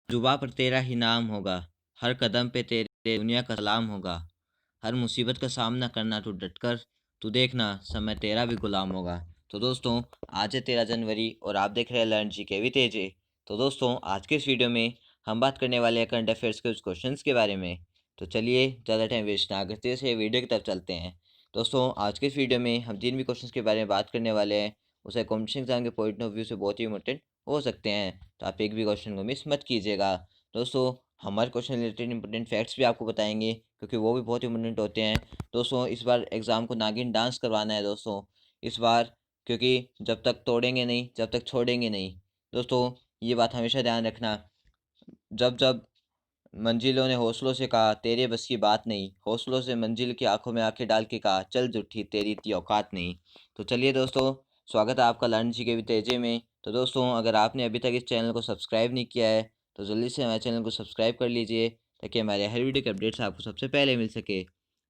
जुबा पर तेरा ही नाम होगा, हर कदम पे तेरे दुनिया का सलाम होगा, हर मुसीबत का सामना करना तू डटकर, तू देखना समय तेरा भी गुलाम होगा। तो दोस्तों, आज है 13 जनवरी और आप देख रहे हैं लर्न जी के वी तेजे। तो दोस्तों, आज के इस वीडियो में हम बात करने वाले हैं करंट अफेयर्स के कुछ क्वेश्चंस के बारे में। तो चलिए ज़्यादा टाइम वेस्ट ना करते हुए वीडियो की तरफ चलते हैं। दोस्तों, आज के इस वीडियो में हम जिन भी क्वेश्चंस के बारे में बात करने वाले हैं उसे कॉम्पिटिशन एग्जाम के पॉइंट ऑफ व्यू से बहुत ही इंपॉर्टेंट हो सकते हैं, तो आप एक भी क्वेश्चन को मिस मत कीजिएगा। दोस्तों, हमारे क्वेश्चन रिलेटेड इंपॉर्टेंट फैक्ट्स भी आपको बताएंगे क्योंकि वो भी बहुत इंपॉर्टेंट होते हैं। दोस्तों, इस बार एग्ज़ाम को नागिन डांस करवाना है दोस्तों, इस बार, क्योंकि जब तक तोड़ेंगे नहीं जब तक छोड़ेंगे नहीं। दोस्तों, ये बात हमेशा ध्यान रखना। जब जब मंजिलों ने हौसलों से कहा तेरे बस की बात नहीं, हौसलों से मंजिल की आंखों में आंखें डाल के कहा चल जुट्ठी तेरी इतनी औकात नहीं। तो चलिए दोस्तों, स्वागत है आपका लर्न जी के भी तेजे में। तो दोस्तों, अगर आपने अभी तक इस चैनल को सब्सक्राइब नहीं किया है तो जल्दी से हमारे चैनल को सब्सक्राइब कर लीजिए ताकि हमारे हर वीडियो के अपडेट्स आपको सबसे पहले मिल सके।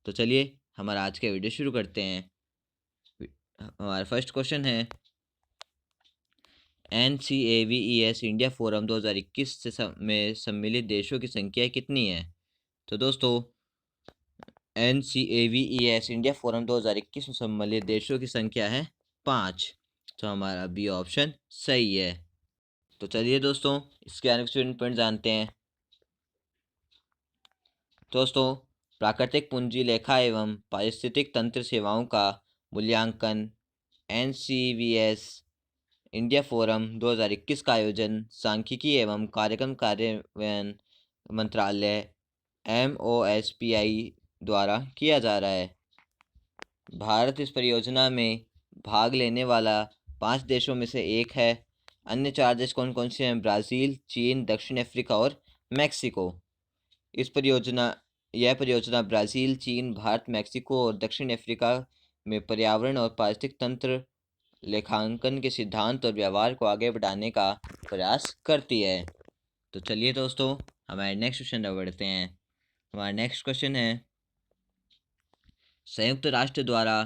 तो चलिए हमारा आज का वीडियो शुरू करते हैं। हमारा फर्स्ट क्वेश्चन है, NCAVES इंडिया फोरम 2021 में सम्मिलित देशों की संख्या कितनी है? तो दोस्तों, NCAVES इंडिया फोरम 2021 में सम्मिलित देशों की संख्या है 5। तो हमारा बी ऑप्शन सही है। तो चलिए दोस्तों, इसके आने के स्टूडेंट पॉइंट जानते हैं। दोस्तों, प्राकृतिक पूंजी लेखा एवं पारिस्थितिक तंत्र सेवाओं का मूल्यांकन NCVS इंडिया फोरम 2021 का आयोजन सांख्यिकी एवं कार्यक्रम कार्यान्वयन मंत्रालय MOSPI द्वारा किया जा रहा है। भारत इस परियोजना में भाग लेने वाला 5 देशों में से एक है। अन्य 4 देश कौन कौन से हैं? ब्राज़ील, चीन, दक्षिण अफ्रीका और मैक्सिको। यह परियोजना ब्राज़ील, चीन, भारत, मैक्सिको और दक्षिण अफ्रीका में पर्यावरण और पारिस्थितिक तंत्र लेखांकन के सिद्धांत और व्यवहार को आगे बढ़ाने का प्रयास करती है। तो चलिए दोस्तों, हमारे नेक्स्ट क्वेश्चन पर बढ़ते हैं। हमारा नेक्स्ट क्वेश्चन है, संयुक्त राष्ट्र द्वारा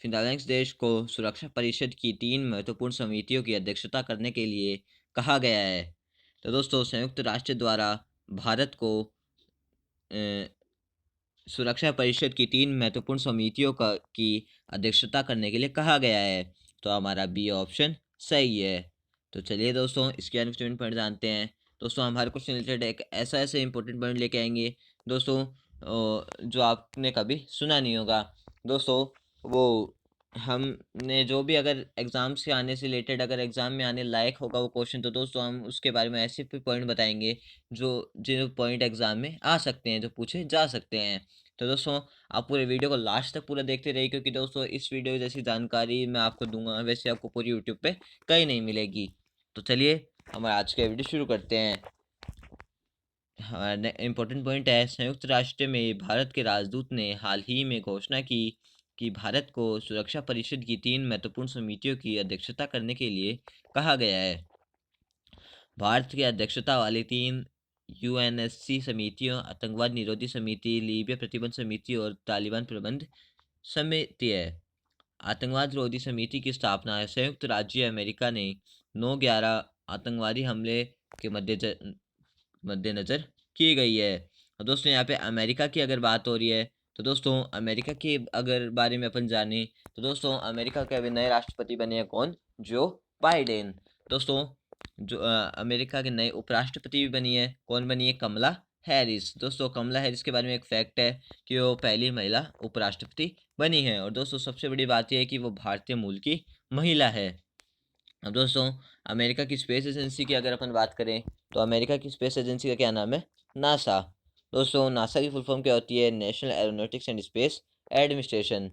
फिलीपाइंस देश को सुरक्षा परिषद की 3 महत्वपूर्ण समितियों की अध्यक्षता करने के लिए कहा गया है। तो दोस्तों, संयुक्त राष्ट्र द्वारा भारत को सुरक्षा परिषद की 3 महत्वपूर्ण समितियों की अध्यक्षता करने के लिए कहा गया है। तो हमारा बी ऑप्शन सही है। तो चलिए दोस्तों, इसके इम्पोर्टेंट पॉइंट जानते हैं। दोस्तों, हम हर क्वेश्चन रिलेटेड एक ऐसा इंपॉर्टेंट पॉइंट लेके आएंगे दोस्तों जो आपने कभी सुना नहीं होगा। दोस्तों, वो हमने जो भी अगर एग्ज़ाम से आने से रिलेटेड अगर एग्ज़ाम में आने लायक होगा वो क्वेश्चन, तो दोस्तों हम उसके बारे में ऐसे पॉइंट बताएंगे जो पॉइंट एग्ज़ाम में आ सकते हैं, जो पूछे जा सकते हैं। तो दोस्तों, आप पूरे वीडियो को लास्ट तक पूरा देखते रहिए क्योंकि दोस्तों इस वीडियो जैसी जानकारी मैं आपको दूंगा वैसे आपको पूरी यूट्यूब पे कहीं नहीं मिलेगी। तो चलिए हमारा आज का वीडियो शुरू करते हैं। हमारा इम्पोर्टेंट पॉइंट है, संयुक्त राष्ट्र में भारत के राजदूत ने हाल ही में घोषणा की कि भारत को सुरक्षा परिषद की 3 महत्वपूर्ण समितियों की अध्यक्षता करने के लिए कहा गया है। भारत की अध्यक्षता वाली 3 UNSC समितियों आतंकवाद निरोधी समिति, लीबिया प्रतिबंध समिति और तालिबान प्रबंध समिति है। आतंकवाद विरोधी समिति की स्थापना संयुक्त राज्य अमेरिका ने 9/11 आतंकवादी हमले के मद्देनज़र की गई है। और दोस्तों, यहाँ पे अमेरिका की अगर बात हो रही है तो दोस्तों अमेरिका के अगर बारे में अपन जाने तो दोस्तों अमेरिका के अभी नए राष्ट्रपति बने हैं कौन? Joe Biden. दोस्तों, जो अमेरिका के नए उपराष्ट्रपति भी बनी है, कौन बनी है? कमला हैरिस। दोस्तों, कमला हैरिस के बारे में एक फैक्ट है कि वो पहली महिला उपराष्ट्रपति बनी है। और दोस्तों, सबसे बड़ी बात यह है कि वो भारतीय मूल की महिला है। अब दोस्तों, अमेरिका की स्पेस एजेंसी की अगर अपन बात करें तो अमेरिका की स्पेस एजेंसी का क्या नाम है? नासा। दोस्तों, नासा की फुल फॉर्म क्या होती है? National aeronautics and space administration.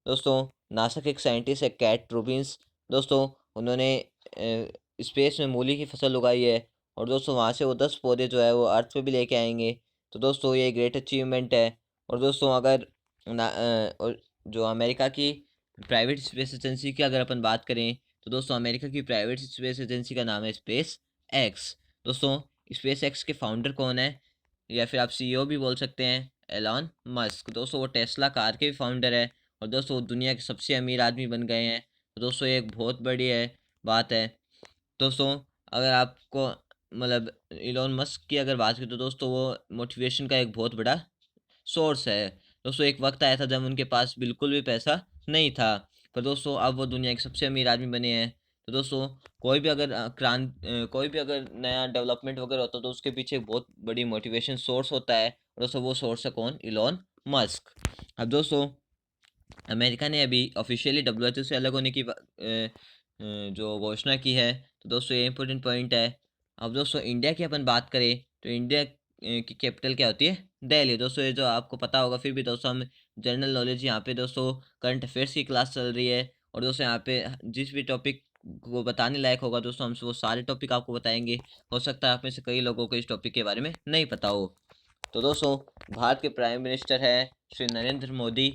दोस्तों, नासा के एक साइंटिस्ट है कैट रूबिन्स। दोस्तों, उन्होंने स्पेस में मूली की फसल उगाई है और दोस्तों वहाँ से वो 10 पौधे जो है वो अर्थ पे भी लेके आएंगे। तो दोस्तों, ये ग्रेट अचीवमेंट है। और दोस्तों, अगर और जो अमेरिका की प्राइवेट स्पेस एजेंसी की अगर अपन बात करें तो दोस्तों अमेरिका की प्राइवेट स्पेस एजेंसी का नाम है स्पेस एक्स। दोस्तों, स्पेस एक्स के फाउंडर कौन है? या फिर आप CEO भी बोल सकते हैं, एलॉन मस्क। दोस्तों, वो टेस्ला कार के भी फाउंडर है और दोस्तों वो दुनिया के सबसे अमीर आदमी बन गए हैं। तो दोस्तों, ये एक बहुत बड़ी बात है। दोस्तों, अगर आपको मतलब इलॉन मस्क की अगर बात करें तो दोस्तों वो मोटिवेशन का एक बहुत बड़ा सोर्स है। दोस्तों एक वक्त आया था जब उनके पास बिल्कुल भी पैसा नहीं था, पर दोस्तों अब वो दुनिया के सबसे अमीर आदमी बने हैं। तो दोस्तों कोई भी अगर नया डेवलपमेंट वगैरह होता है तो उसके पीछे एक बहुत बड़ी मोटिवेशन सोर्स होता है, और दोस्तों वो सोर्स है कौन? Elon Musk. अब दोस्तों अमेरिका ने अभी ऑफिशियली डब्ल्यूएचओ से अलग होने की जो घोषणा की है। तो दोस्तों ये इंपॉर्टेंट पॉइंट है। अब दोस्तों इंडिया की अपन बात करें तो इंडिया की कैपिटल क्या होती है? दिल्ली। दोस्तों ये जो आपको पता होगा, फिर भी दोस्तों हम जनरल नॉलेज यहाँ पे दोस्तों करंट अफेयर्स की क्लास चल रही है, और दोस्तों यहाँ पे जिस भी टॉपिक को बताने लायक होगा दोस्तों हम वो सारे टॉपिक आपको बताएंगे। हो सकता है आप में से कई लोगों को इस टॉपिक के बारे में नहीं पता हो। तो दोस्तों भारत के प्राइम मिनिस्टर है श्री नरेंद्र मोदी।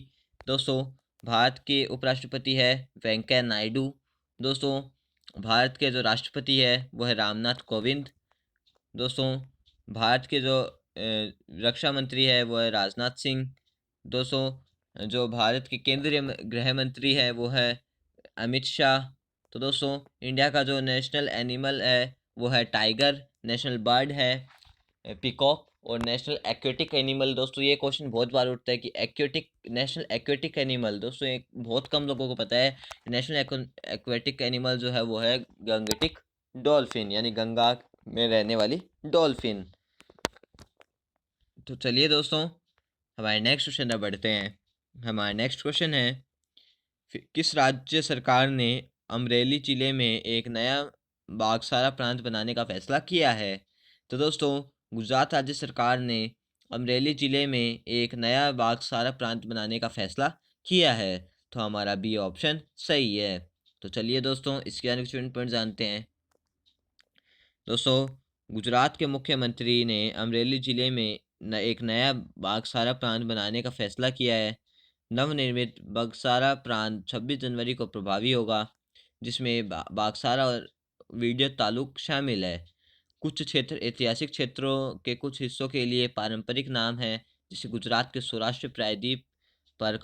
दोस्तों भारत के उपराष्ट्रपति है वेंकैया नायडू। दोस्तों भारत के जो राष्ट्रपति है वो है रामनाथ कोविंद। दोस्तों भारत के जो रक्षा मंत्री है वो है राजनाथ सिंह। दोस्तों जो भारत के केंद्रीय गृह मंत्री है वो है अमित शाह। तो दोस्तों इंडिया का जो नेशनल एनिमल है वो है टाइगर। नेशनल बर्ड है पिकॉक। और नेशनल एक्वेटिक एनिमल, दोस्तों ये क्वेश्चन बहुत बार उठता है कि एक्वेटिक नेशनल एक्वेटिक एनिमल, दोस्तों एक बहुत कम लोगों को पता है। नेशनल एक्वेटिक एनिमल जो है वो है गंगटिक डॉल्फिन, यानी गंगा में रहने वाली डॉल्फिन। तो चलिए दोस्तों हमारे नेक्स्ट क्वेश्चन पर बढ़ते हैं। हमारा नेक्स्ट क्वेश्चन है किस राज्य सरकार ने अमरेली जिले में एक नया बागसारा प्रांत बनाने का फैसला किया है? तो दोस्तों गुजरात राज्य सरकार ने अमरेली जिले में एक नया बागसारा प्रांत बनाने का फैसला किया है। तो हमारा बी ऑप्शन सही है। तो चलिए दोस्तों इसके आगे स्टूडेंट पॉइंट जानते हैं। दोस्तों गुजरात के मुख्यमंत्री ने अमरेली जिले में एक नया बागसारा प्रांत बनाने का फैसला किया है। नवनिर्मित बागसारा प्रांत 26 जनवरी को प्रभावी होगा, जिसमें बागसारा और वीडियो तालुक शामिल है। कुछ क्षेत्र ऐतिहासिक क्षेत्रों के कुछ हिस्सों के लिए पारंपरिक नाम है, जैसे गुजरात के सौराष्ट्र प्रायद्वीप पर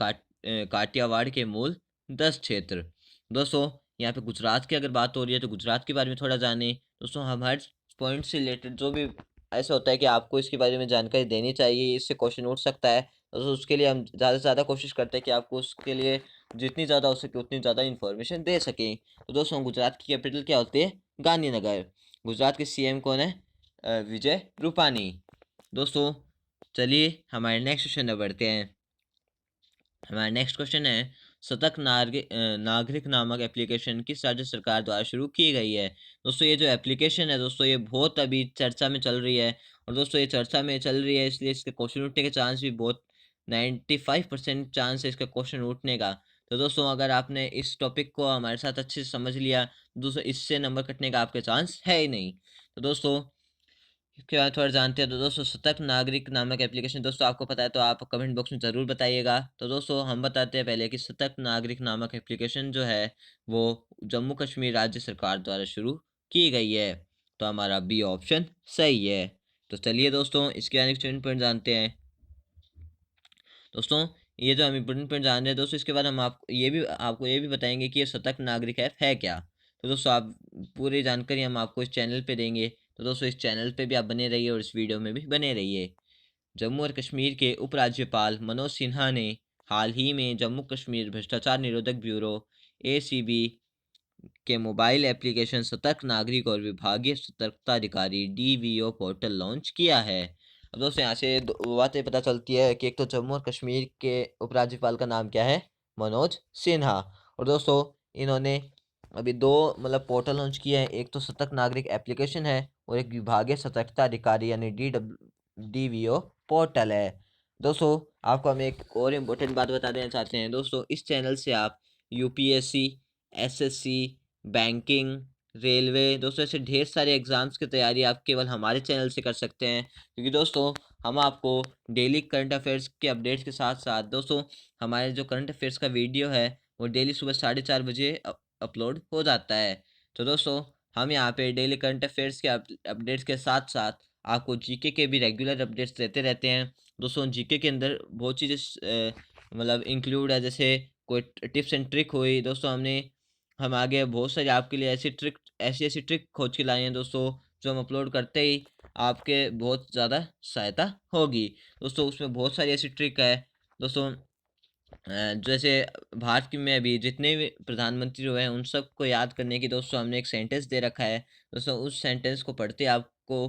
काठियावाड़ के मूल 10 क्षेत्र। दोस्तों यहाँ पे गुजरात की अगर बात हो रही है तो गुजरात के बारे में थोड़ा जाने। दोस्तों हम हर पॉइंट से रिलेटेड जो भी ऐसा होता है कि आपको इसके बारे में जानकारी देनी चाहिए, इससे क्वेश्चन उठ सकता है, तो उसके लिए हम ज़्यादा से ज़्यादा कोशिश करते हैं कि आपको उसके लिए जितनी ज़्यादा हो सके उतनी ज़्यादा इन्फॉर्मेशन दे सकें। तो दोस्तों गुजरात की कैपिटल क्या होती है? गांधीनगर। गुजरात के सीएम कौन है? विजय रूपानी। दोस्तों चलिए हमारे नेक्स्ट क्वेश्चन में बढ़ते हैं। हमारा नेक्स्ट क्वेश्चन है सतत नागरिक नामक एप्लीकेशन किस राज्य सरकार द्वारा शुरू की गई है? दोस्तों ये जो एप्लीकेशन है दोस्तों ये बहुत अभी चर्चा में चल रही है, और दोस्तों ये चर्चा में चल रही है इसलिए इसके क्वेश्चन उठने के चांस भी बहुत 95% चांस है इसका क्वेश्चन उठने का। तो दोस्तों अगर आपने इस टॉपिक को हमारे साथ अच्छे से समझ लिया तो दोस्तों इससे नंबर कटने का आपके चांस है ही नहीं। तो दोस्तों इसके बाद थोड़ा जानते हैं। तो दोस्तों सतर्क नागरिक नामक एप्लीकेशन दोस्तों आपको पता है तो आप कमेंट बॉक्स में ज़रूर बताइएगा। तो दोस्तों हम बताते हैं पहले कि सतर्क नागरिक नामक एप्लीकेशन जो है वो जम्मू कश्मीर राज्य सरकार द्वारा शुरू की गई है। तो हमारा बी ऑप्शन सही है। तो चलिए दोस्तों इसके आगे स्टूडेंट पॉइंट जानते हैं। दोस्तों ये जो हम इम्पोर्टेंट पॉइंट जान रहे हैं दोस्तों, इसके बाद हम आपको ये भी बताएंगे कि ये सतर्क नागरिक ऐप है क्या। तो दोस्तों आप पूरी जानकारी हम आपको इस चैनल पे देंगे। तो दोस्तों इस चैनल पे भी आप बने रहिए और इस वीडियो में भी बने रहिए। जम्मू और कश्मीर के उपराज्यपाल मनोज सिन्हा ने हाल ही में जम्मू कश्मीर भ्रष्टाचार निरोधक ब्यूरो ACB के मोबाइल एप्लीकेशन सतर्क नागरिक और विभागीय सतर्कता अधिकारी DVO पोर्टल लॉन्च किया है। अब दोस्तों यहाँ से दो बातें पता चलती है कि एक तो जम्मू और कश्मीर के उपराज्यपाल का नाम क्या है? मनोज सिन्हा। और दोस्तों इन्होंने अभी दो मतलब पोर्टल लॉन्च किए हैं, एक तो सतर्क नागरिक एप्लीकेशन है और एक विभागीय सतर्कता अधिकारी यानी DVO पोर्टल है। दोस्तों आपको हम एक और इम्पोर्टेंट बात बता देना चाहते हैं। दोस्तों इस चैनल से आप UPSC SSC बैंकिंग रेलवे दोस्तों ऐसे ढेर सारे एग्ज़ाम्स की तैयारी आप केवल हमारे चैनल से कर सकते हैं, क्योंकि दोस्तों हम आपको डेली करंट अफेयर्स के अपडेट्स के साथ साथ दोस्तों हमारे जो करंट अफेयर्स का वीडियो है वो डेली सुबह 4:30 बजे अपलोड हो जाता है। तो दोस्तों हम यहाँ पे डेली करंट अफेयर्स के अपडेट्स के साथ साथ आपको GK के भी रेगुलर अपडेट्स देते रहते हैं। दोस्तों GK के अंदर बहुत चीज़ें मतलब इंक्लूड है, जैसे कोई टिप्स एंड ट्रिक हुई। दोस्तों हम आगे बहुत सारी आपके लिए ऐसी ऐसी ट्रिक खोज के लाए हैं दोस्तों, जो हम अपलोड करते ही आपके बहुत ज़्यादा सहायता होगी। दोस्तों उसमें बहुत सारी ऐसी ट्रिक है दोस्तों, जैसे भारत की में अभी जितने भी प्रधानमंत्री हुए हैं उन सबको याद करने की दोस्तों हमने एक सेंटेंस दे रखा है। दोस्तों उस सेंटेंस को पढ़ते ही आपको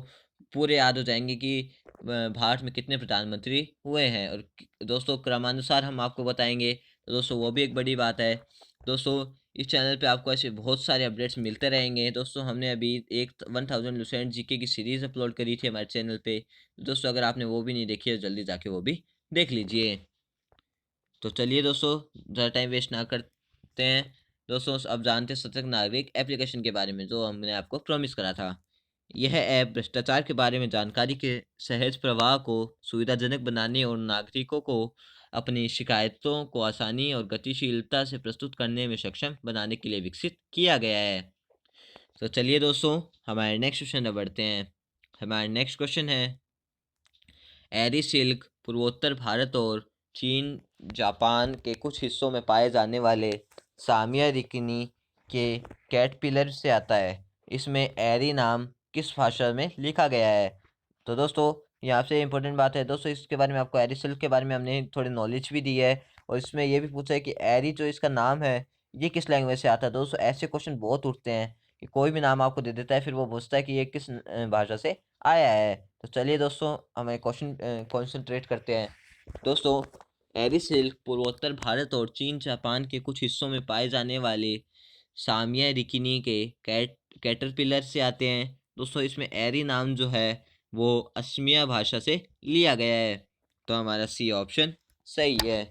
पूरे याद हो जाएंगे कि भारत में कितने प्रधानमंत्री हुए हैं, और दोस्तों क्रमानुसार हम आपको बताएंगे, तो दोस्तों वो भी एक बड़ी बात है। दोस्तों इस चैनल पे आपको ऐसे बहुत सारे अपडेट्स मिलते रहेंगे। दोस्तों हमने अभी एक 1000 लुसेंट जीके की सीरीज़ अपलोड करी थी हमारे चैनल पे। दोस्तों अगर आपने वो भी नहीं देखी है जल्दी जाके वो भी देख लीजिए। तो चलिए दोस्तों ज़्यादा टाइम वेस्ट ना करते हैं। दोस्तों अब जानते हैं सतर्क नागरिक एप्लीकेशन के बारे में, जो हमने आपको प्रॉमिस करा था। यह ऐप भ्रष्टाचार के बारे में जानकारी के सहज प्रवाह को सुविधाजनक बनाने और नागरिकों को अपनी शिकायतों को आसानी और गतिशीलता से प्रस्तुत करने में सक्षम बनाने के लिए विकसित किया गया है। तो चलिए दोस्तों हमारे नेक्स्ट क्वेश्चन में बढ़ते हैं। हमारा नेक्स्ट क्वेश्चन है, एरी सिल्क पूर्वोत्तर भारत और चीन जापान के कुछ हिस्सों में पाए जाने वाले सामिया रिकिनी के कैटरपिलर से आता है। इसमें एरी नाम किस भाषा में लिखा गया है? तो दोस्तों यहाँ से इम्पोर्टेंट बात है दोस्तों, इसके बारे में आपको एरी सिल्क के बारे में हमने थोड़ी नॉलेज भी दी है, और इसमें ये भी पूछा है कि एरी जो इसका नाम है ये किस लैंग्वेज से आता है। दोस्तों ऐसे क्वेश्चन बहुत उठते हैं कि कोई भी नाम आपको दे देता है फिर वो पूछता है कि ये किस भाषा से आया है। तो चलिए दोस्तों हमें क्वेश्चन कॉन्सेंट्रेट करते हैं। दोस्तों एरी सिल्क पूर्वोत्तर भारत और चीन जापान के कुछ हिस्सों में पाए जाने वाले सामिया रिकिनी के कैटरपिलर से आते हैं। दोस्तों इसमें एरी नाम जो है वो असमिया भाषा से लिया गया है। तो हमारा सी ऑप्शन सही है।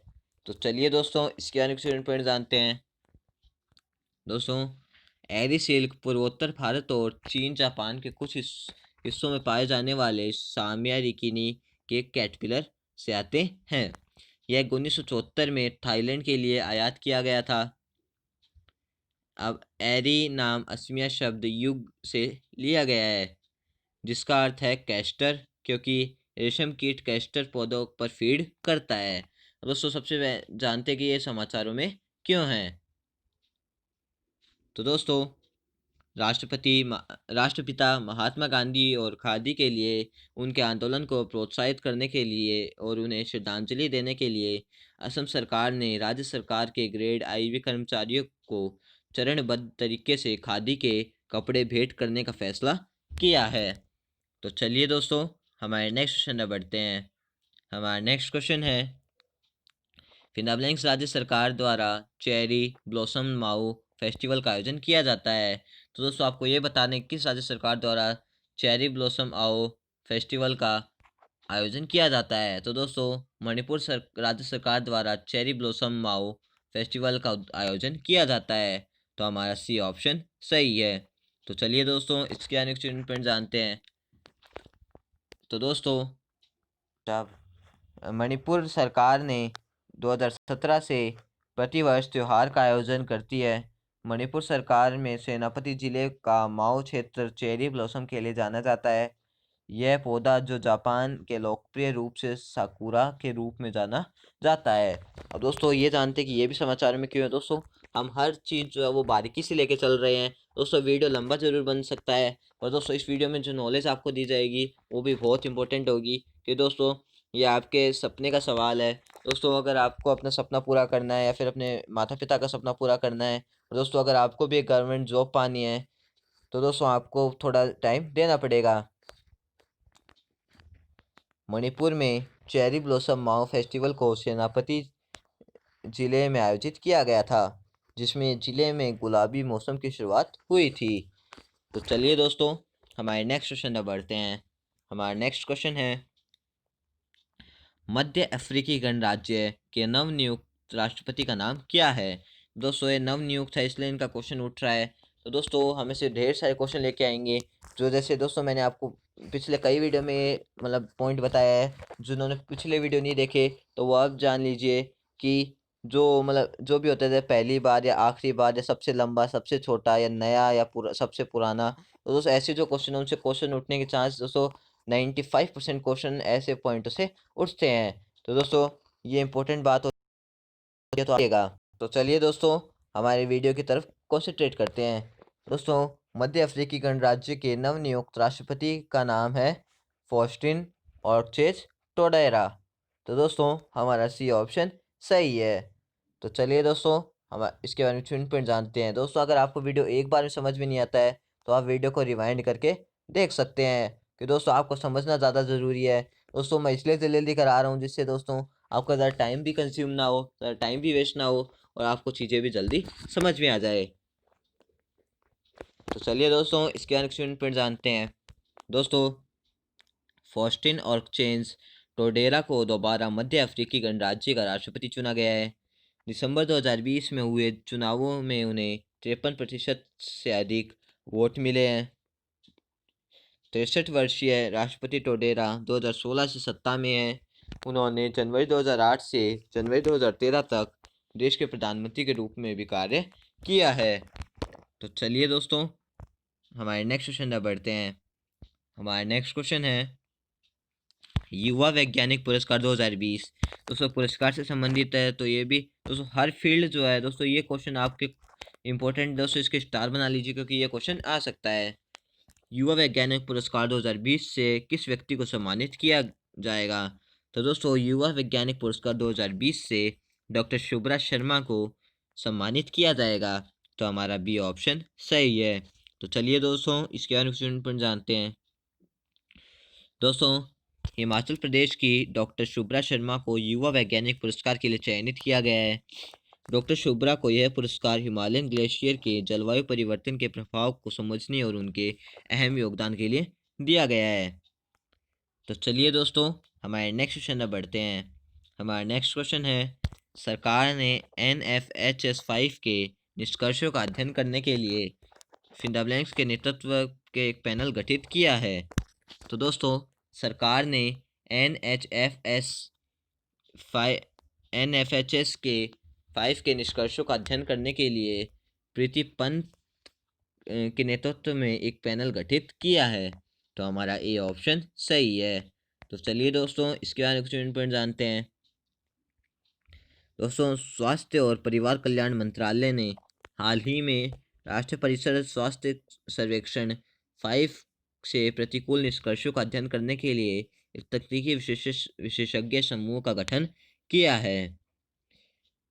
तो चलिए दोस्तों इसके आने के पॉइंट जानते हैं। दोस्तों एरी सिल्क पूर्वोत्तर भारत और चीन जापान के कुछ हिस्सों में पाए जाने वाले सामिया रिकिनी के कैटरपिलर से आते हैं। यह 1974 में थाईलैंड के लिए आयात किया गया था। अब एरी नाम असमिया शब्द युग से लिया गया है, जिसका अर्थ है कैस्टर, क्योंकि रेशम कीट कैस्टर पौधों पर फीड करता है। दोस्तों सबसे जानते कि ये समाचारों में क्यों है। तो दोस्तों राष्ट्रपिता महात्मा गांधी और खादी के लिए उनके आंदोलन को प्रोत्साहित करने के लिए और उन्हें श्रद्धांजलि देने के लिए असम सरकार ने राज्य सरकार के ग्रेड आईवी कर्मचारियों को चरणबद्ध तरीके से खादी के कपड़े भेंट करने का फैसला किया है। तो चलिए दोस्तों हमारे नेक्स्ट क्वेश्चन में बढ़ते हैं। हमारा नेक्स्ट क्वेश्चन है, फिनलैंड राज्य सरकार द्वारा चेरी ब्लॉसम माऊ फेस्टिवल का आयोजन किया जाता है। तो दोस्तों आपको ये बताने किस राज्य सरकार द्वारा चेरी ब्लॉसम आओ फेस्टिवल का आयोजन किया जाता है। तो दोस्तों मणिपुर राज्य सरकार द्वारा चेरी ब्लॉसम माओ फेस्टिवल का आयोजन किया जाता है। तो हमारा सी ऑप्शन सही है। तो चलिए दोस्तों इसके आने के पॉइंट जानते हैं। तो दोस्तों मणिपुर सरकार ने 2017 से प्रतिवर्ष त्यौहार का आयोजन करती है। मणिपुर सरकार में सेनापति जिले का माओ क्षेत्र चेरी ब्लॉसम के लिए जाना जाता है। यह पौधा जो जापान के लोकप्रिय रूप से साकुरा के रूप में जाना जाता है। अब दोस्तों ये जानते कि ये भी समाचार में क्यों है। दोस्तों हम हर चीज़ जो है वो बारीकी से लेके चल रहे हैं। दोस्तों वीडियो लंबा जरूर बन सकता है, और दोस्तों इस वीडियो में जो नॉलेज आपको दी जाएगी वो भी बहुत इंपॉर्टेंट होगी, कि दोस्तों ये आपके सपने का सवाल है। दोस्तों अगर आपको अपना सपना पूरा करना है या फिर अपने माता पिता का सपना पूरा करना है, और दोस्तों अगर आपको भी एक गवर्नमेंट जॉब पानी है, तो दोस्तों आपको थोड़ा टाइम देना पड़ेगा। मणिपुर में चेरी ब्लॉसम माओ फेस्टिवल को सेनापति जिले में आयोजित किया गया था, जिसमें जिले में गुलाबी मौसम की शुरुआत हुई थी। तो चलिए दोस्तों हमारे नेक्स्ट क्वेश्चन में बढ़ते हैं। हमारा नेक्स्ट क्वेश्चन है, मध्य अफ्रीकी गणराज्य के नवनियुक्त राष्ट्रपति का नाम क्या है? दोस्तों ये नवनियुक्त है इसलिए इनका क्वेश्चन उठ रहा है। तो दोस्तों हमें से ढेर सारे क्वेश्चन लेके आएंगे, जो जैसे दोस्तों मैंने आपको पिछले कई वीडियो में मतलब पॉइंट बताया है। जिन्होंने पिछले वीडियो नहीं देखे तो वो अब जान लीजिए कि जो मतलब जो भी होते थे पहली बार या आखिरी बार या सबसे लंबा सबसे छोटा या नया या सबसे पुराना, तो दोस्तों ऐसे जो क्वेश्चन है उनसे क्वेश्चन उठने के चांस दोस्तों 95% क्वेश्चन ऐसे पॉइंटों से उठते हैं। तो दोस्तों ये इंपॉर्टेंट बात होती है तो आइएगा। तो चलिए दोस्तों हमारे वीडियो की तरफ कॉन्सेंट्रेट करते हैं। दोस्तों मध्य अफ्रीकी गणराज्य के नवनियुक्त राष्ट्रपति का नाम है फॉस्टिन ऑर्चेज टोडेरा। तो दोस्तों हमारा सी ऑप्शन सही है। तो चलिए दोस्तों हम इसके बारे में चुन पर जानते हैं। दोस्तों अगर आपको वीडियो एक बार में समझ में नहीं आता है तो आप वीडियो को रिवाइंड करके देख सकते हैं, कि दोस्तों आपको समझना ज़्यादा ज़रूरी है। दोस्तों मैं इसलिए जल्दी करा रहा हूँ जिससे दोस्तों आपका ज़्यादा टाइम भी कंज्यूम ना हो, ज़्यादा टाइम भी वेस्ट ना हो और आपको चीज़ें भी जल्दी समझ में आ जाए। तो चलिए दोस्तों इसके कनेक्शन पर जानते हैं। दोस्तों फॉस्टिन ऑर्चेज टोडेरा को दोबारा मध्य अफ्रीकी गणराज्य का राष्ट्रपति चुना गया है। दिसंबर 2020 में हुए चुनावों में उन्हें 53% से अधिक वोट मिले हैं। 63 वर्षीय राष्ट्रपति टोडेरा 2016 से सत्ता में हैं। उन्होंने जनवरी 2008 से जनवरी 2013 तक देश के प्रधानमंत्री के रूप में भी कार्य किया है। तो चलिए दोस्तों हमारे नेक्स्ट क्वेश्चन पर बढ़ते हैं। हमारा नेक्स्ट क्वेश्चन है युवा वैज्ञानिक पुरस्कार 2020। दोस्तों पुरस्कार से संबंधित है, तो ये भी दोस्तों हर फील्ड जो है दोस्तों ये क्वेश्चन आपके इम्पोर्टेंट दोस्तों इसके स्टार बना लीजिए क्योंकि ये क्वेश्चन आ सकता है। युवा वैज्ञानिक पुरस्कार 2020 से किस व्यक्ति को सम्मानित किया जाएगा? तो दोस्तों युवा वैज्ञानिक पुरस्कार 2020 से डॉक्टर शुभ्रा शर्मा को सम्मानित किया जाएगा। तो हमारा बी ऑप्शन सही है। तो चलिए दोस्तों इसके अनुसार पर जानते हैं। दोस्तों हिमाचल प्रदेश की डॉक्टर शुभ्रा शर्मा को युवा वैज्ञानिक पुरस्कार के लिए चयनित किया गया है। डॉक्टर शुभ्रा को यह पुरस्कार हिमालयन ग्लेशियर के जलवायु परिवर्तन के प्रभाव को समझने और उनके अहम योगदान के लिए दिया गया है। तो चलिए दोस्तों हमारे नेक्स्ट क्वेश्चन पर बढ़ते हैं। हमारा नेक्स्ट क्वेश्चन है सरकार ने NFHS5 के निष्कर्षों का अध्ययन करने के लिए फिंडाब्लैंक्स के नेतृत्व के एक पैनल गठित किया है। तो दोस्तों सरकार ने NFHS के 5 के निष्कर्षों का अध्ययन करने के लिए प्रीति पंत के नेतृत्व में एक पैनल गठित किया है। तो हमारा ए ऑप्शन सही है। तो चलिए दोस्तों इसके बारे में कुछ इम्पोर्टेंट जानते हैं। दोस्तों स्वास्थ्य और परिवार कल्याण मंत्रालय ने हाल ही में राष्ट्रीय परिषद स्वास्थ्य सर्वेक्षण 5 से प्रतिकूल निष्कर्षों का अध्ययन करने के लिए एक तकनीकी विशेषज्ञ समूह का गठन किया है।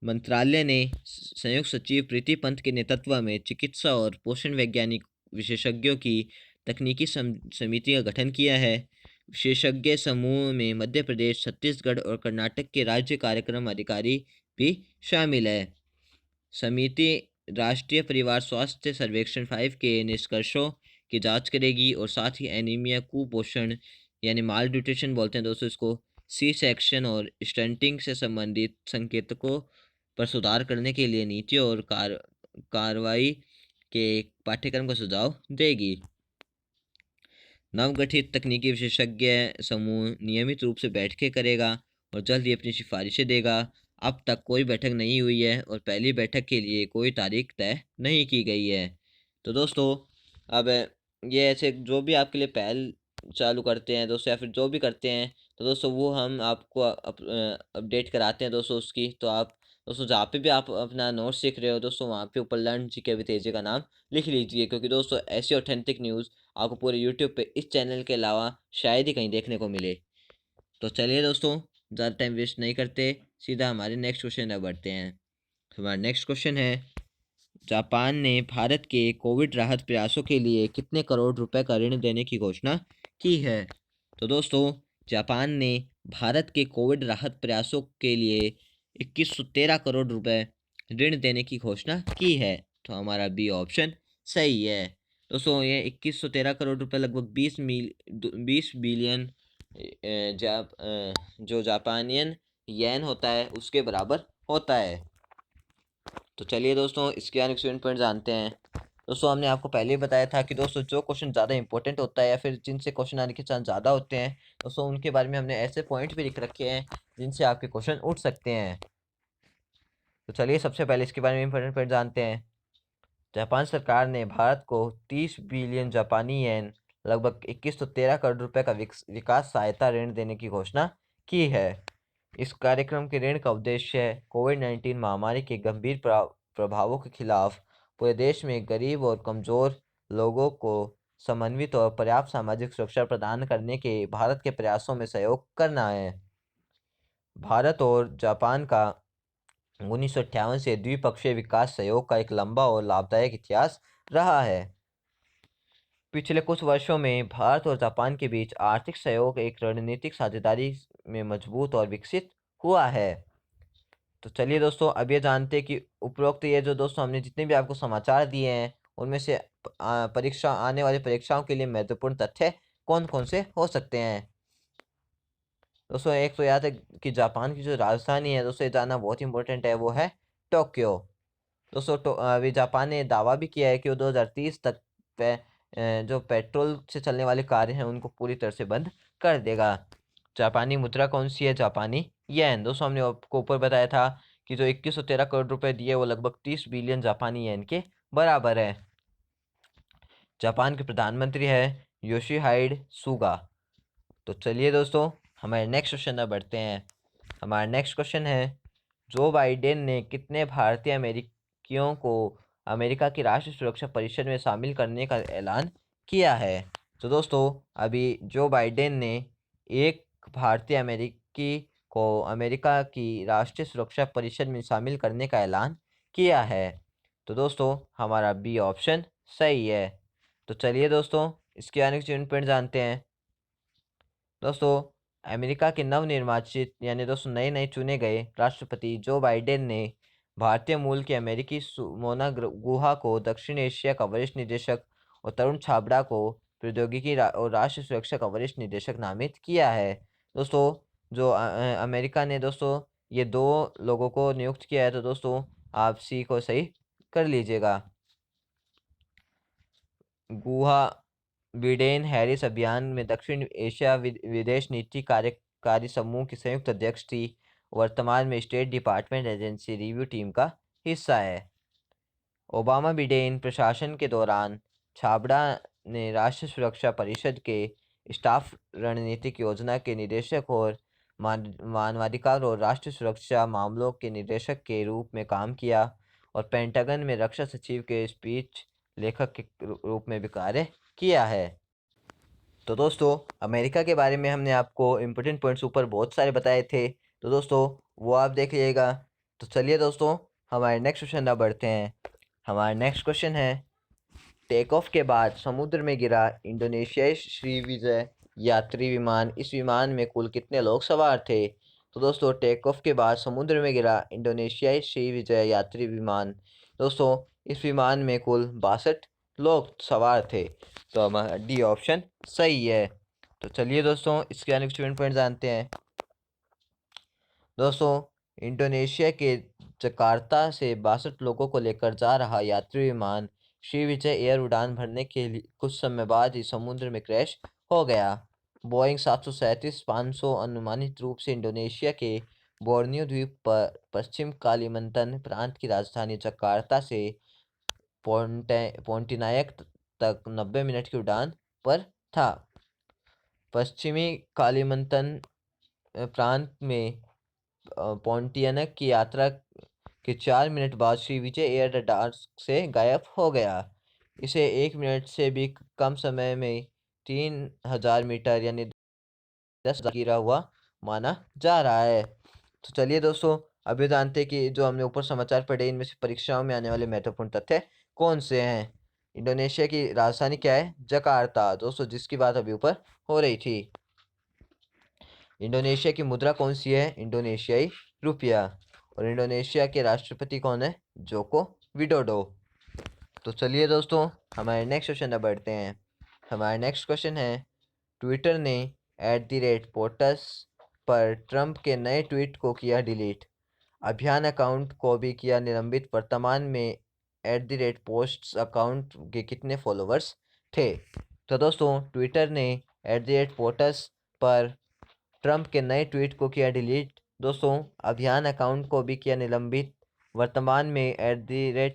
मंत्रालय ने संयुक्त सचिव प्रीति पंत के नेतृत्व में चिकित्सा और पोषण वैज्ञानिक विशेषज्ञों की तकनीकी समिति का गठन किया है। विशेषज्ञ समूह में मध्य प्रदेश, छत्तीसगढ़ और कर्नाटक के राज्य कार्यक्रम अधिकारी भी शामिल है। समिति राष्ट्रीय परिवार स्वास्थ्य सर्वेक्षण 5 के निष्कर्षों की जांच करेगी और साथ ही एनीमिया, कुपोषण यानी माल न्यूट्रिशन बोलते हैं दोस्तों इसको, सी सेक्शन और स्टंटिंग से संबंधित संकेतकों पर सुधार करने के लिए नीति और कार्रवाई के पाठ्यक्रम का सुझाव देगी। नवगठित तकनीकी विशेषज्ञ समूह नियमित रूप से बैठकें करेगा और जल्द ही अपनी सिफारिशें देगा। अब तक कोई बैठक नहीं हुई है और पहली बैठक के लिए कोई तारीख तय नहीं की गई है। तो दोस्तों अब ये ऐसे जो भी आपके लिए पहल चालू करते हैं दोस्तों या फिर जो भी करते हैं तो दोस्तों वो हम आपको अपडेट कराते हैं दोस्तों उसकी। तो आप दोस्तों जहाँ पे भी आप अपना नोट्स सीख रहे हो दोस्तों वहाँ पे ऊपर लर्न जीके विद एजे का नाम लिख लीजिए, क्योंकि दोस्तों ऐसी ऑथेंटिक न्यूज़ आपको पूरे यूट्यूब पे इस चैनल के अलावा शायद ही कहीं देखने को मिले। तो चलिए दोस्तों ज़्यादा टाइम वेस्ट नहीं करते, सीधा हमारे नेक्स्ट क्वेश्चन पर बढ़ते हैं। हमारा नेक्स्ट क्वेश्चन है जापान ने भारत के कोविड राहत प्रयासों के लिए कितने करोड़ रुपए का ऋण देने की घोषणा की है? तो दोस्तों जापान ने भारत के कोविड राहत प्रयासों के लिए 2113 करोड़ रुपए ऋण देने की घोषणा की है। तो हमारा बी ऑप्शन सही है। दोस्तों ये 2113 करोड़ रुपए लगभग 20 बिलियन जो जापानियन येन होता है उसके बराबर होता है। तो चलिए दोस्तों इसके आने स्टूडेंट पॉइंट जानते हैं। दोस्तों हमने आपको पहले ही बताया था कि दोस्तों जो क्वेश्चन ज़्यादा इंपॉर्टेंट होता है या फिर जिनसे क्वेश्चन आने के चांस ज़्यादा होते हैं दोस्तों उनके बारे में हमने ऐसे पॉइंट भी लिख रखे हैं जिनसे आपके क्वेश्चन उठ सकते हैं। तो चलिए सबसे पहले इसके बारे में इंपॉर्टेंट पॉइंट जानते हैं। जापान सरकार ने भारत को 30 बिलियन जापानी येन लगभग 2113 करोड़ रुपए का विकास सहायता ऋण देने की घोषणा की है। इस कार्यक्रम के ऋण का उद्देश्य है कोविड-19 महामारी के गंभीर प्रभावों के खिलाफ पूरे देश में गरीब और कमज़ोर लोगों को समन्वित और पर्याप्त सामाजिक सुरक्षा प्रदान करने के भारत के प्रयासों में सहयोग करना है। भारत और जापान का 1958 से द्विपक्षीय विकास सहयोग का एक लंबा और लाभदायक इतिहास रहा है। पिछले कुछ वर्षों में भारत और जापान के बीच आर्थिक सहयोग एक रणनीतिक साझेदारी में मजबूत और विकसित हुआ है। तो चलिए दोस्तों, अब ये जानते हैं कि उपरोक्त ये जो दोस्तों हमने जितने भी आपको समाचार दिए हैं उनमें से परीक्षा आने वाली परीक्षाओं के लिए महत्वपूर्ण तथ्य कौन कौन से हो सकते हैं। दोस्तों एक तो याद है कि जापान की जो राजधानी है दोस्तों, ये जानना बहुत इंपॉर्टेंट है, वो है टोक्यो। दोस्तों अभी जापान ने दावा भी किया है कि वो 2030 तक जो पेट्रोल से चलने वाली कारें हैं उनको पूरी तरह से बंद कर देगा। जापानी मुद्रा कौन सी है? जापानी येन। दोस्तों हमने आपको ऊपर बताया था कि जो 2113 करोड़ रुपए दिए वो लगभग 30 बिलियन जापानी येन के बराबर है। जापान के प्रधानमंत्री है योशिहाइड सुगा। तो चलिए दोस्तों हमारे नेक्स्ट क्वेश्चन में बढ़ते हैं। हमारा नेक्स्ट क्वेश्चन है, जो बाइडेन ने कितने भारतीय अमेरिकियों को अमेरिका की राष्ट्रीय सुरक्षा परिषद में शामिल करने का ऐलान किया है? तो दोस्तों अभी जो बाइडेन ने एक भारतीय अमेरिकी को अमेरिका की राष्ट्रीय सुरक्षा परिषद में शामिल करने का ऐलान किया है। तो दोस्तों हमारा बी ऑप्शन सही है। तो चलिए दोस्तों इसके आने के पॉइंट जानते हैं। दोस्तों अमेरिका के नवनिर्वाचित यानी दोस्तों नए चुने गए राष्ट्रपति जो बाइडेन ने भारतीय मूल के अमेरिकी मोना गुहा को दक्षिण एशिया का वरिष्ठ निदेशक और तरुण छाबड़ा को प्रौद्योगिकी और राष्ट्रीय सुरक्षा का वरिष्ठ निदेशक नामित किया है। दोस्तों जो अमेरिका ने दोस्तों ये दो लोगों को नियुक्त किया है, तो दोस्तों आप सी को सही कर लीजिएगा। गुहा बिडेन हैरिस अभियान में दक्षिण एशिया विदेश नीति कार्यकारी समूह की संयुक्त अध्यक्ष थी। वर्तमान में state department agency review team का हिस्सा है। ओबामा बिडेन प्रशासन के दौरान छाबड़ा ने राष्ट्रीय सुरक्षा परिषद के स्टाफ रणनीतिक योजना के निदेशक और मानवाधिकार और राष्ट्रीय सुरक्षा मामलों के निदेशक के रूप में काम किया और पेंटागन में रक्षा सचिव के स्पीच लेखक के रूप में भी कार्य किया है। तो दोस्तों अमेरिका के बारे में हमने आपको इम्पोर्टेंट पॉइंट्स ऊपर बहुत सारे बताए थे, तो दोस्तों वो आप देख लीजिएगा। तो चलिए दोस्तों हमारे नेक्स्ट क्वेश्चन अब बढ़ते हैं। हमारा नेक्स्ट क्वेश्चन है, टेक ऑफ के बाद समुद्र में गिरा इंडोनेशियाई श्रीविजय यात्री विमान, इस विमान में कुल कितने लोग सवार थे? तो दोस्तों टेक ऑफ के बाद समुद्र में गिरा इंडोनेशियाई श्रीविजय यात्री विमान, दोस्तों इस विमान में कुल 62 लोग सवार थे। तो हमारा डी ऑप्शन सही है। तो चलिए दोस्तों इसके आने के पॉइंट जानते हैं। दोस्तों इंडोनेशिया के जकार्ता से 62 लोगों को लेकर जा रहा यात्री विमान श्रीविजय एयर उड़ान भरने के लिए कुछ समय बाद ही समुद्र में क्रैश हो गया। बोइंग 737-500 अनुमानित रूप से इंडोनेशिया के बोर्नियो द्वीप पर पश्चिम कालीमंतन प्रांत की राजधानी जकार्ता से पोंटिनायक तक 90 मिनट की उड़ान पर था। पश्चिमी कालीमंतन प्रांत में पोंटियानक की यात्रा के 4 मिनट बाद श्रीविजय एयर रडार से गायब हो गया। इसे 1 मिनट से भी कम समय में 3000 मीटर यानी 10,000 गिरा हुआ माना जा रहा है। तो चलिए दोस्तों अभी जानते हैं कि जो हमने ऊपर समाचार पढ़े इनमें से परीक्षाओं में आने वाले महत्वपूर्ण तथ्य कौन से हैं। इंडोनेशिया की राजधानी क्या है? जकार्ता दोस्तों, जिसकी बात अभी ऊपर हो रही थी। इंडोनेशिया की मुद्रा कौन सी है? इंडोनेशियाई रुपया। और इंडोनेशिया के राष्ट्रपति कौन है? Joko Widodo. तो चलिए दोस्तों हमारे नेक्स्ट क्वेश्चन अब बढ़ते हैं। हमारा नेक्स्ट क्वेश्चन है, ट्विटर ने @POTUS पर ट्रंप के नए ट्वीट को किया डिलीट, अभियान अकाउंट को भी किया निलंबित। वर्तमान में @पोस्ट्स अकाउंट के कितने फॉलोअर्स थे? तो दोस्तों ट्विटर ने @POTUS पर ट्रंप के नए ट्वीट को किया डिलीट, दोस्तों अभियान अकाउंट को भी किया निलंबित। वर्तमान में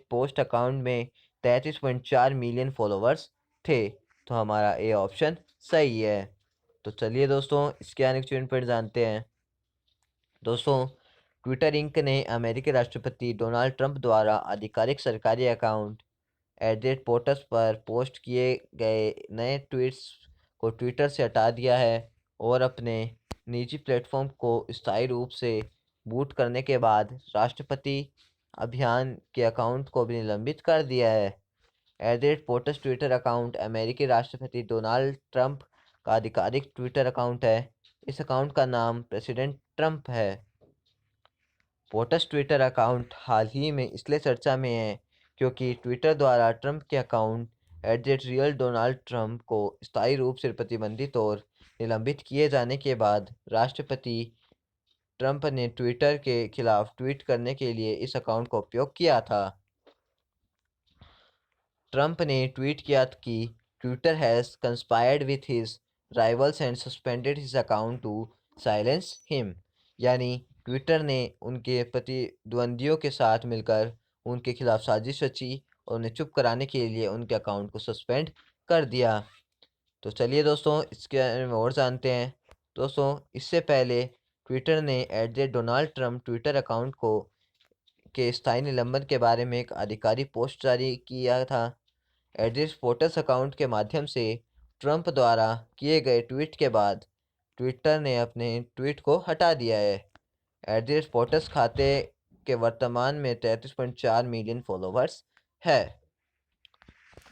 @पोस्ट अकाउंट में 33.4 मिलियन फॉलोअर्स थे। तो हमारा ए ऑप्शन सही है। तो चलिए दोस्तों इसके आने के पॉइंट जानते हैं। दोस्तों ट्विटर इंक ने अमेरिकी राष्ट्रपति डोनाल्ड ट्रंप द्वारा आधिकारिक सरकारी अकाउंट @POTUS पर पोस्ट किए गए नए ट्वीट्स को ट्विटर से हटा दिया है और अपने निजी प्लेटफॉर्म को स्थायी रूप से बूट करने के बाद राष्ट्रपति अभियान के अकाउंट को भी निलंबित कर दिया है। @POTUS ट्विटर अकाउंट अमेरिकी राष्ट्रपति डोनाल्ड ट्रंप का आधिकारिक ट्विटर अकाउंट है। इस अकाउंट का नाम प्रेसिडेंट ट्रंप है। पोटस ट्विटर अकाउंट हाल ही में इसलिए चर्चा में है क्योंकि ट्विटर द्वारा ट्रंप के अकाउंट @रियल डोनाल्ड ट्रंप को स्थायी रूप से प्रतिबंधित और निलंबित किए जाने के बाद राष्ट्रपति ट्रंप ने ट्विटर के खिलाफ ट्वीट करने के लिए इस अकाउंट का उपयोग किया था। ट्रंप ने ट्वीट किया कि Twitter has conspired with his rivals and suspended his account to silence him, यानी ट्विटर ने उनके प्रतिद्वंदियों के साथ मिलकर उनके खिलाफ साजिश रची और उन्हें चुप कराने के लिए उनके अकाउंट को सस्पेंड कर दिया। तो चलिए दोस्तों, इसके बारे में और जानते हैं। दोस्तों, इससे पहले ट्विटर ने @डोनाल्ड ट्रंप ट्विटर अकाउंट को के स्थायी निलंबन के बारे में एक आधिकारिक पोस्ट जारी किया था। @POTUS अकाउंट के माध्यम से ट्रंप द्वारा किए गए ट्वीट के बाद ट्विटर ने अपने ट्वीट को हटा दिया है। @POTUS खाते के वर्तमान में 33.4 मिलियन फॉलोवर्स है।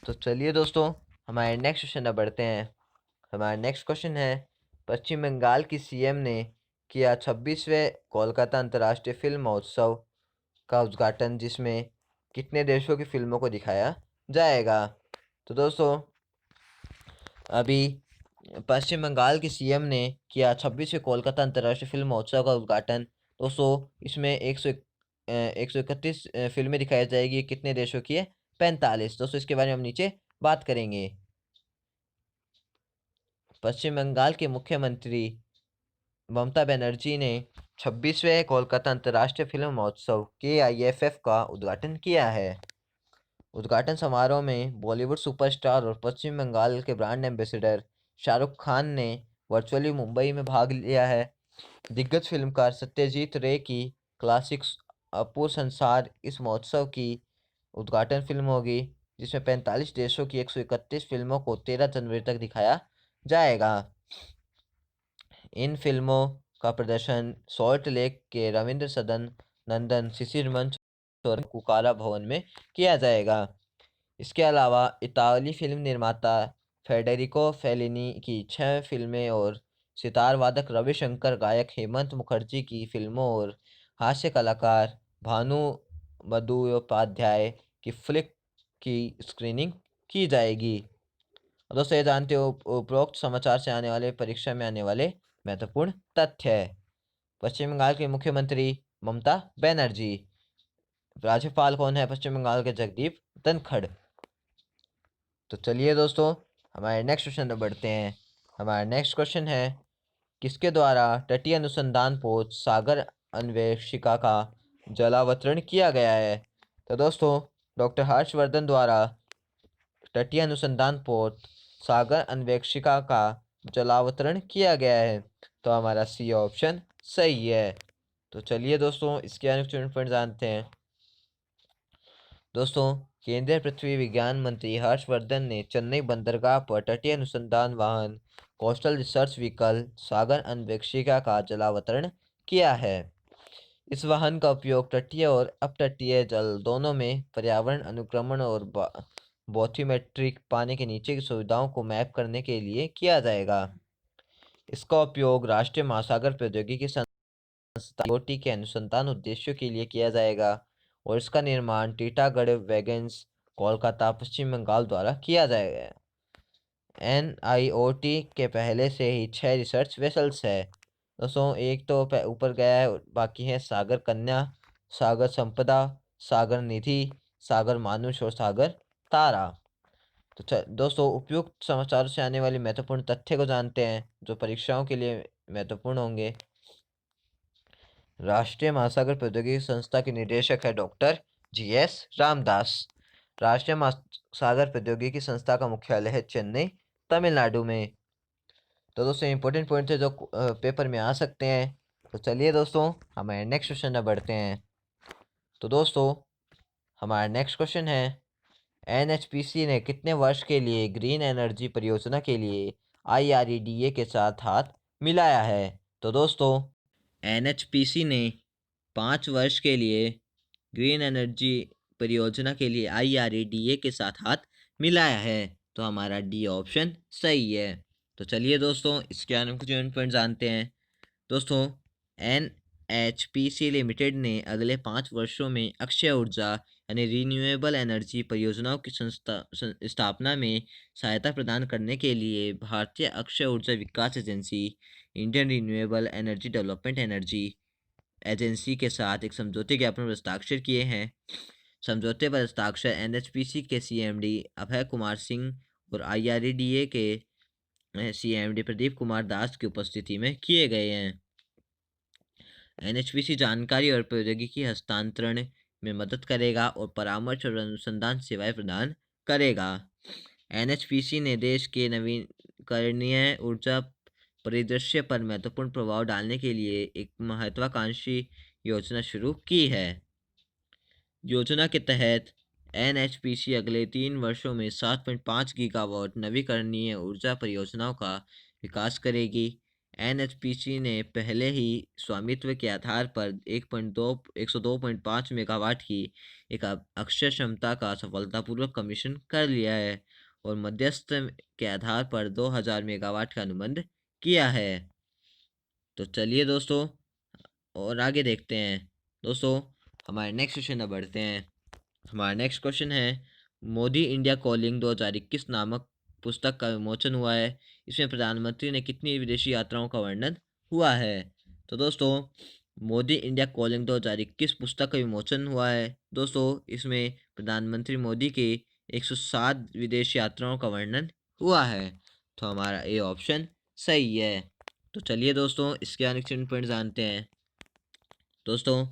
तो चलिए दोस्तों, हमारे नेक्स्ट क्वेश्चन में बढ़ते हैं। हमारा नेक्स्ट क्वेश्चन है, पश्चिम बंगाल की सीएम ने किया 26वें कोलकाता अंतर्राष्ट्रीय फिल्म महोत्सव का उद्घाटन, जिसमें कितने देशों की फिल्मों को दिखाया जाएगा। तो दोस्तों, अभी पश्चिम बंगाल की सीएम ने किया 26वें कोलकाता अंतर्राष्ट्रीय फिल्म महोत्सव का उद्घाटन। दोस्तों, इसमें 131 फिल्में दिखाई जाएगी। कितने देशों की है? 45। दोस्तों, इसके बारे में हम नीचे बात करेंगे। पश्चिम बंगाल के मुख्यमंत्री ममता बनर्जी ने 26वें कोलकाता अंतर्राष्ट्रीय फिल्म महोत्सव KIFF का उद्घाटन किया है। उद्घाटन समारोह में बॉलीवुड सुपरस्टार और पश्चिम बंगाल के ब्रांड एम्बेसडर शाहरुख खान ने वर्चुअली मुंबई में भाग लिया है। दिग्गज फिल्मकार सत्यजीत रे की क्लासिक अपूर संसार इस महोत्सव की उद्घाटन फिल्म होगी, जिसमें 45 देशों की 131 फिल्मों को 13 जनवरी तक दिखाया जाएगा। इन फिल्मों का प्रदर्शन सॉल्ट लेक के रविंद्र सदन नंदन शिशिर मंच और कुकारा भवन में किया जाएगा। इसके अलावा इतालवी फिल्म निर्माता फेडेरिको फेलिनी की 6 फिल्में और सितार वादक रविशंकर गायक हेमंत मुखर्जी की फिल्मों और हास्य कलाकार भानु बंदोपाध्याय की फ्लिक की स्क्रीनिंग की जाएगी। दोस्तों, ये जानते हो उपरोक्त समाचार से आने वाले परीक्षा में आने वाले महत्वपूर्ण तथ्य है। पश्चिम बंगाल के मुख्यमंत्री ममता बनर्जी। राज्यपाल कौन है पश्चिम बंगाल के? जगदीप धनखड़। तो चलिए दोस्तों, हमारे नेक्स्ट क्वेश्चन में बढ़ते हैं। हमारा नेक्स्ट क्वेश्चन है, किसके द्वारा तटीय अनुसंधान पोत सागर अन्वेषिका का जलावतरण किया गया है? तो दोस्तों, डॉक्टर हर्षवर्धन द्वारा तटीय अनुसंधान पोत सागर अन्वेषिका का जलावतरण किया गया है। तो हमारा सी ऑप्शन सही है। तो चलिए दोस्तों, इसके अन्य पॉइंट जानते हैं। दोस्तों, केंद्रीय पृथ्वी विज्ञान मंत्री हर्षवर्धन ने चेन्नई बंदरगाह पर तटीय अनुसंधान वाहन कोस्टल रिसर्च व्हीकल सागर अन्वेषिका का जलावतरण किया है। इस वाहन का उपयोग तटीय और अपतटीय जल दोनों में पर्यावरण अनुक्रमण और बोथियोमेट्रिक पानी के नीचे की सुविधाओं को मैप करने के लिए किया जाएगा। इसका उपयोग राष्ट्रीय महासागर प्रौद्योगिकी संस्थान IOT के अनुसंधान उद्देश्यों के लिए किया जाएगा और इसका निर्माण टीटागढ़ वैगन्स कोलकाता पश्चिम बंगाल द्वारा किया जाएगा। NIOT के पहले से ही 6 रिसर्च वेसल्स है। दोस्तों, एक तो ऊपर गया है, बाकी है सागर कन्या, सागर संपदा, सागर निधि, सागर मानुष और सागर तारा। तो दोस्तों, उपयुक्त समाचारों से आने वाली महत्वपूर्ण तथ्य को जानते हैं जो परीक्षाओं के लिए महत्वपूर्ण होंगे। राष्ट्रीय महासागर प्रौद्योगिकी संस्था के निदेशक है डॉक्टर GS रामदास। राष्ट्रीय महासागर प्रौद्योगिकी संस्था का मुख्यालय है चेन्नई, तमिलनाडु में। तो दोस्तों, इंपॉर्टेंट पॉइंट है जो पेपर में आ सकते हैं। तो चलिए दोस्तों, हमारे नेक्स्ट क्वेश्चन में बढ़ते हैं। तो दोस्तों, हमारा नेक्स्ट क्वेश्चन है, एनएचपीसी ने कितने वर्ष के लिए ग्रीन एनर्जी परियोजना के लिए आईआरईडीए के साथ हाथ मिलाया है? तो दोस्तों, एनएचपीसी ने 5 वर्ष के लिए ग्रीन एनर्जी परियोजना के लिए आईआरईडीए के साथ हाथ मिलाया है। तो हमारा डी ऑप्शन सही है। तो चलिए दोस्तों, इसके आने कुछ पॉइंट जानते हैं। दोस्तों, एनएचपीसी लिमिटेड ने अगले 5 वर्षों में अक्षय ऊर्जा यानी रीन्यूएबल एनर्जी परियोजनाओं की स्थापना में सहायता प्रदान करने के लिए भारतीय अक्षय ऊर्जा विकास agency, Indian renewable energy development energy agency के साथ एक समझौते ज्ञापन पर हस्ताक्षर किए हैं। समझौते पर हस्ताक्षर एनएचपीसी के सीएमडी अभय कुमार सिंह और आईआरईडीए के सीएमडी प्रदीप कुमार दास की उपस्थिति में किए गए हैं। एनएचपीसी जानकारी और प्रौद्योगिकी हस्तांतरण में मदद करेगा और परामर्श और अनुसंधान सेवाएं प्रदान करेगा। एनएचपीसी ने देश के नवीकरणीय ऊर्जा परिदृश्य पर महत्वपूर्ण प्रभाव डालने के लिए एक महत्वाकांक्षी योजना शुरू की है। योजना के तहत एनएचपीसी अगले 3 वर्षों में 7.5 गीगावाट नवीकरणीय ऊर्जा परियोजनाओं का विकास करेगी। एनएचपीसी ने पहले ही स्वामित्व के आधार पर 102.5 मेगावाट की एक अक्षय क्षमता का सफलतापूर्वक कमीशन कर लिया है और मध्यस्थ के आधार पर 2000 मेगावाट का अनुबंध किया है। तो चलिए दोस्तों, और आगे देखते हैं। दोस्तों, हमारे नेक्स्ट क्वेश्चन में बढ़ते हैं। हमारा नेक्स्ट क्वेश्चन है, मोदी इंडिया कॉलिंग 2021 नामक पुस्तक का विमोचन हुआ है। इसमें प्रधानमंत्री ने कितनी विदेशी यात्राओं का वर्णन हुआ है? तो दोस्तों, मोदी इंडिया कॉलिंग 2021 पुस्तक का विमोचन हुआ है। दोस्तों, इसमें प्रधानमंत्री मोदी की 107 विदेश यात्राओं का वर्णन हुआ है। तो हमारा ए ऑप्शन सही है। तो चलिए दोस्तों, इसके अनेक पॉइंट जानते हैं। दोस्तों,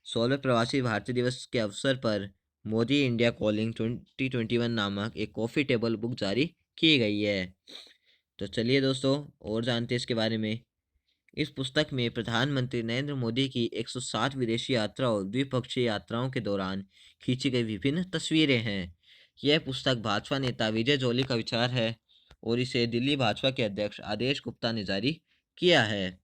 16वें प्रवासी भारतीय दिवस के अवसर पर मोदी इंडिया कॉलिंग 2021 नामक एक कॉफ़ी टेबल बुक जारी की गई है। तो चलिए दोस्तों, और जानते हैं इसके बारे में। इस पुस्तक में प्रधानमंत्री नरेंद्र मोदी की 107 विदेशी यात्रा और द्विपक्षीय यात्राओं के दौरान खींची गई विभिन्न तस्वीरें हैं। यह पुस्तक भाजपा नेता विजय जोली का विचार है और इसे दिल्ली भाजपा के अध्यक्ष आदेश गुप्ता ने जारी किया है।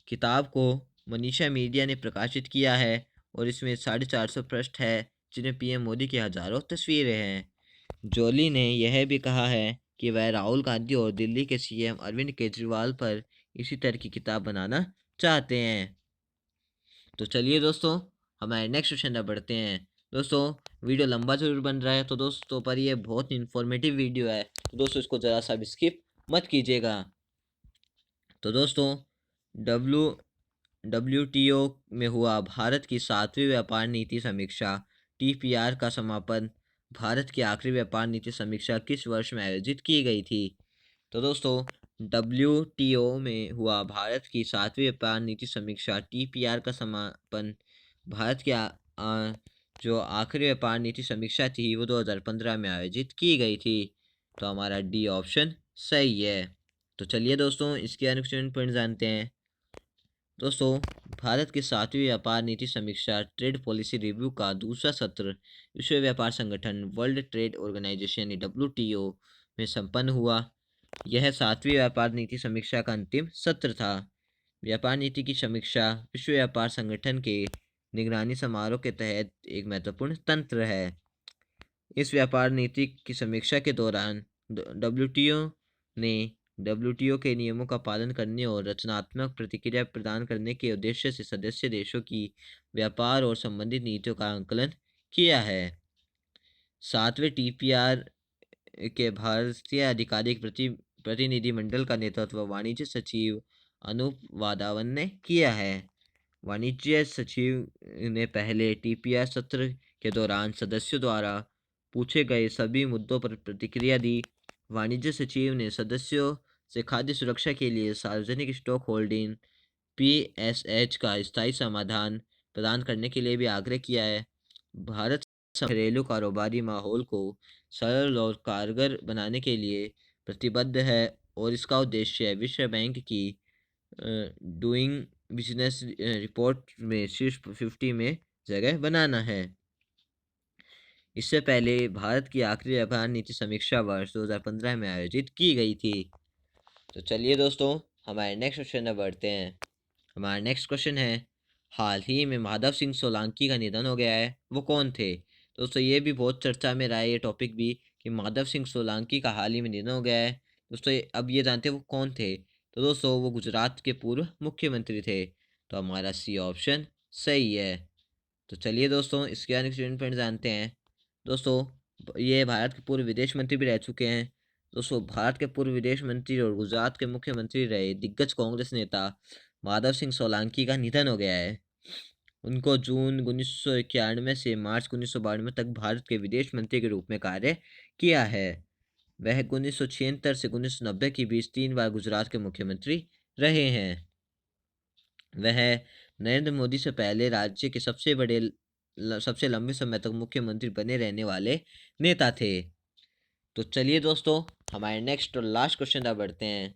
किताब को मनीषा मीडिया ने प्रकाशित किया है और इसमें 450 पृष्ठ है, जिनमें पीएम मोदी की हजारों तस्वीरें हैं। जोली ने यह भी कहा है कि वह राहुल गांधी और दिल्ली के सीएम अरविंद केजरीवाल पर इसी तरह की किताब बनाना चाहते हैं। तो चलिए दोस्तों, हमारे नेक्स्ट क्वेश्चन में बढ़ते हैं। दोस्तों, वीडियो लंबा जरूर बन रहा है, तो दोस्तों पर ये बहुत इन्फॉर्मेटिव वीडियो है, तो दोस्तों इसको ज़रा सा भी स्किप मत कीजिएगा। तो दोस्तों, डब्ल्यूटीओ में हुआ भारत की 7वीं व्यापार नीति समीक्षा टीपीआर का समापन। भारत की आखिरी व्यापार नीति समीक्षा किस वर्ष में आयोजित की गई थी? तो दोस्तों, डब्ल्यूटीओ में हुआ भारत की 7वीं व्यापार नीति समीक्षा टीपीआर का समापन। भारत की जो आखिरी व्यापार नीति समीक्षा थी वो 2015 में आयोजित की गई थी। तो हमारा डी ऑप्शन सही है। तो चलिए दोस्तों, इसके अनुच्छेद पॉइंट जानते हैं। दोस्तों, भारत की 7वीं व्यापार नीति समीक्षा ट्रेड पॉलिसी रिव्यू का दूसरा सत्र विश्व व्यापार संगठन वर्ल्ड ट्रेड ऑर्गेनाइजेशन यानी डब्ल्यूटीओ में संपन्न हुआ। यह 7वीं व्यापार नीति समीक्षा का अंतिम सत्र था। व्यापार नीति की समीक्षा विश्व व्यापार संगठन के निगरानी समारोह के तहत एक महत्वपूर्ण तंत्र है। इस व्यापार नीति की समीक्षा के दौरान डब्ल्यूटीओ ने डब्ल्यूटीओ के नियमों का पालन करने और रचनात्मक प्रतिक्रिया प्रदान करने के उद्देश्य से सदस्य देशों की व्यापार और संबंधित नीतियों का आकलन किया है। 7वें टीपीआर के भारतीय आधिकारिक प्रतिनिधिमंडल का नेतृत्व वाणिज्य सचिव अनूप वाधावन ने किया है। वाणिज्य सचिव ने पहले टीपीआर सत्र के दौरान सदस्यों द्वारा पूछे गए सभी मुद्दों पर प्रतिक्रिया दी। वाणिज्य सचिव ने सदस्यों से खाद्य सुरक्षा के लिए सार्वजनिक स्टॉक होल्डिंग पीएसएच का स्थायी समाधान प्रदान करने के लिए भी आग्रह किया है। भारत घरेलू कारोबारी माहौल को सरल और कारगर बनाने के लिए प्रतिबद्ध है और इसका उद्देश्य विश्व बैंक की डूइंग बिजनेस रिपोर्ट में शीर्ष 50 में जगह बनाना है। इससे पहले भारत की आखिरी व्यापार नीति समीक्षा वर्ष 2015 में आयोजित की गई थी। तो चलिए दोस्तों, हमारे नेक्स्ट क्वेश्चन में बढ़ते हैं। हमारा नेक्स्ट क्वेश्चन है, हाल ही में माधव सिंह सोलंकी का निधन हो गया है, वो कौन थे? दोस्तों ये भी बहुत चर्चा में रहा है, ये टॉपिक भी, कि माधव सिंह सोलंकी का हाल ही में निधन हो गया है। दोस्तों अब ये जानते हैं वो कौन थे। तो दोस्तों वो गुजरात के पूर्व मुख्यमंत्री थे। तो हमारा सी ऑप्शन सही है। तो चलिए दोस्तों, इसके आगे स्टूडेंट पॉइंट जानते हैं। दोस्तों ये भारत के पूर्व विदेश मंत्री भी रह चुके हैं। दोस्तों भारत के पूर्व विदेश मंत्री और गुजरात के मुख्यमंत्री रहे दिग्गज कांग्रेस नेता माधव सिंह सोलंकी का निधन हो गया है। उनको जून 1991 से मार्च 1992 तक भारत के विदेश मंत्री के रूप में कार्य किया है। वह 1976 से 1990 के बीच 3 बार गुजरात के मुख्यमंत्री रहे हैं। वह नरेंद्र मोदी से पहले राज्य के सबसे लंबे समय तक मुख्यमंत्री बने रहने वाले नेता थे। तो चलिए दोस्तों, हमारे नेक्स्ट और लास्ट क्वेश्चन तक बढ़ते हैं।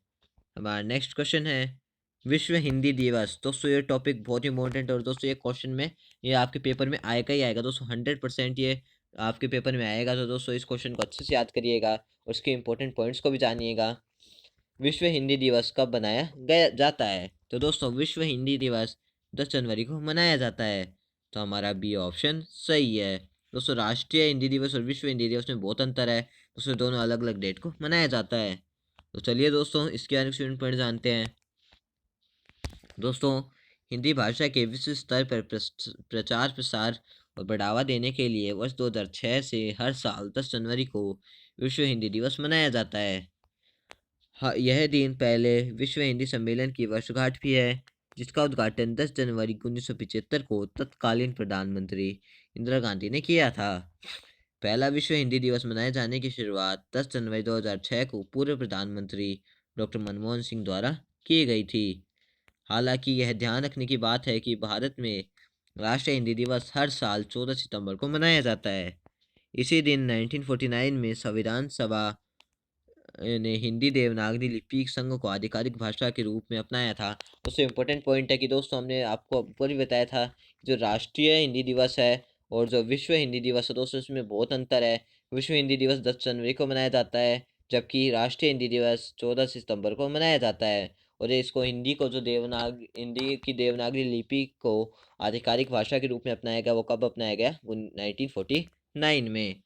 हमारा नेक्स्ट क्वेश्चन है, विश्व हिंदी दिवस। दोस्तों ये टॉपिक बहुत इंपॉर्टेंट है और दोस्तों ये क्वेश्चन में, ये आपके पेपर में आएगा ही आएगा दोस्तों, 100% ये आपके पेपर में आएगा। तो दोस्तों इस क्वेश्चन को अच्छे से याद करिएगा और उसके इंपॉर्टेंट पॉइंट्स को भी जानिएगा। विश्व हिंदी दिवस कब मनाया गया जाता है? तो दोस्तों विश्व हिंदी दिवस 10 जनवरी को मनाया जाता है। तो हमारा बी ऑप्शन सही है। दोस्तों राष्ट्रीय हिंदी दिवस और विश्व हिंदी दिवस में बहुत अंतर है। दोस्तों दोनों अलग अलग डेट को मनाया जाता है। तो चलिए दोस्तों, इसके आगे स्टूडेंट पॉइंट जानते हैं। दोस्तों हिंदी भाषा के विश्व स्तर पर प्रचार प्रसार और बढ़ावा देने के लिए वर्ष 2006 से हर साल 10 जनवरी को विश्व हिंदी दिवस मनाया जाता है। हाँ, यह दिन पहले विश्व हिंदी सम्मेलन की वर्षगांठ भी है, जिसका उद्घाटन 10 जनवरी 1975 को तत्कालीन प्रधानमंत्री इंदिरा गांधी ने किया था। पहला विश्व हिंदी दिवस मनाए जाने की शुरुआत 10 जनवरी 2006 को पूर्व प्रधानमंत्री डॉक्टर मनमोहन सिंह द्वारा की गई थी। हालांकि यह ध्यान रखने की बात है कि भारत में राष्ट्रीय हिंदी दिवस हर साल 14 सितंबर को मनाया जाता है। इसी दिन 1949 में संविधान सभा ने हिंदी देवनागरी लिपि संघ को आधिकारिक भाषा के रूप में अपनाया था। उससे इम्पोर्टेंट पॉइंट है कि दोस्तों हमने आपको ऊपर भी बताया था, जो राष्ट्रीय हिंदी दिवस है और जो विश्व हिंदी दिवस है दोस्तों, इसमें बहुत अंतर है। विश्व हिंदी दिवस 10 जनवरी को मनाया जाता है, जबकि राष्ट्रीय हिंदी दिवस 14 सितंबर को मनाया जाता है। और ये इसको हिंदी को जो हिंदी की देवनागरी लिपि को आधिकारिक भाषा के रूप में अपनाया गया, वो कब अपनाया गया? 1949 में।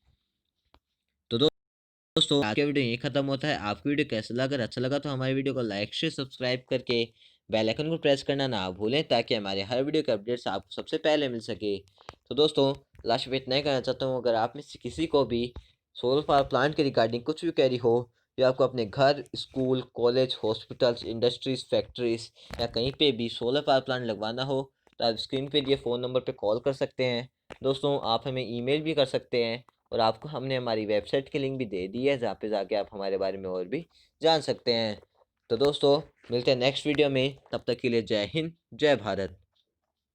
तो दोस्तों आज का वीडियो यही खत्म होता है। आपको वीडियो कैसा लगा? अगर अच्छा लगा तो हमारे वीडियो को लाइक शेयर सब्सक्राइब करके बेल आइकन को प्रेस करना ना भूलें, ताकि हमारे हर वीडियो के अपडेट्स आपको सबसे पहले मिल सके। तो दोस्तों लास्ट में इतना ही कहना चाहता हूँ, अगर आप में से किसी को भी सोलर पावर प्लांट के रिगार्डिंग कुछ भी क्वेरी हो, या आपको अपने घर, school, college, hospitals, industries, factories या कहीं पे भी सोलर पावर प्लांट लगवाना हो, तो आप स्क्रीन पे दिए फ़ोन नंबर पे कॉल कर सकते हैं। दोस्तों आप हमें ईमेल भी कर सकते हैं, और आपको हमने हमारी वेबसाइट की लिंक भी दे दी है, जहाँ पे जाके आप हमारे बारे में और भी जान सकते हैं। तो दोस्तों मिलते हैं नेक्स्ट वीडियो में, तब तक के लिए जय हिंद, जय भारत।